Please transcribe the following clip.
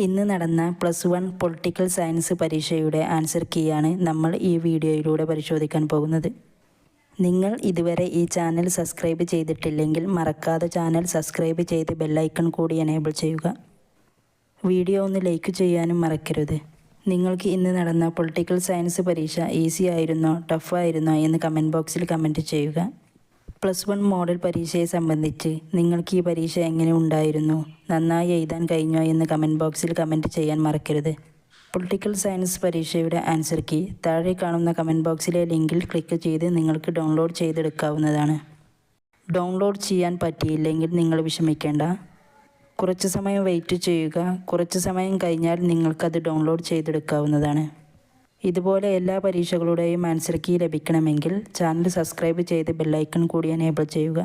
ഇന്ന് നടന്ന +1 political science പരീക്ഷയുടെ ആൻസർ കീയാണ് നമ്മൾ ഈ വീഡിയോയിലൂടെ പരിശോധിക്കാൻ പോകുന്നത്. നിങ്ങൾ ഇതുവരെ ഈ ചാനൽ സബ്സ്ക്രൈബ് ചെയ്തിട്ടില്ലെങ്കിൽ മറക്കാതെ ചാനൽ സബ്സ്ക്രൈബ് ചെയ്ത് ബെല്ലൈക്കൺ കൂടി എനേബിൾ ചെയ്യുക. വീഡിയോ ഒന്ന് ലൈക്ക് ചെയ്യാനും മറക്കരുത്. നിങ്ങൾക്ക് ഇന്ന് നടന്ന പൊളിറ്റിക്കൽ സയൻസ് പരീക്ഷ ഈസി ആയിരുന്നോ ടഫ് ആയിരുന്നോ എന്ന് കമൻറ്റ് ബോക്സിൽ കമൻറ്റ് ചെയ്യുക. +1 മോഡൽ പരീക്ഷയെ സംബന്ധിച്ച് നിങ്ങൾക്ക് ഈ പരീക്ഷ എങ്ങനെ ഉണ്ടായിരുന്നു, നന്നായി എഴുതാൻ കഴിഞ്ഞോ എന്ന് കമൻറ്റ് ബോക്സിൽ കമൻറ്റ് ചെയ്യാൻ മറക്കരുത്. പൊളിറ്റിക്കൽ സയൻസ് പരീക്ഷയുടെ ആൻസർ കീ താഴെ കാണുന്ന കമൻറ്റ് ബോക്സിലെ ലിങ്കിൽ ക്ലിക്ക് ചെയ്ത് നിങ്ങൾക്ക് ഡൗൺലോഡ് ചെയ്തെടുക്കാവുന്നതാണ്. ഡൗൺലോഡ് ചെയ്യാൻ പറ്റിയില്ലെങ്കിൽ നിങ്ങൾ വിഷമിക്കേണ്ട. കുറച്ച് സമയം വെയിറ്റ് ചെയ്യുക. കുറച്ച് സമയം കഴിഞ്ഞാൽ നിങ്ങൾക്കത് ഡൗൺലോഡ് ചെയ്തെടുക്കാവുന്നതാണ്. ഇതുപോലെ എല്ലാ പരീക്ഷകളുടെയും ആൻസർ കീ ലഭിക്കണമെങ്കിൽ ചാനൽ സബ്സ്ക്രൈബ് ചെയ്ത് ബെല്ലൈക്കൺ കൂടി എനേബിൾ ചെയ്യുക.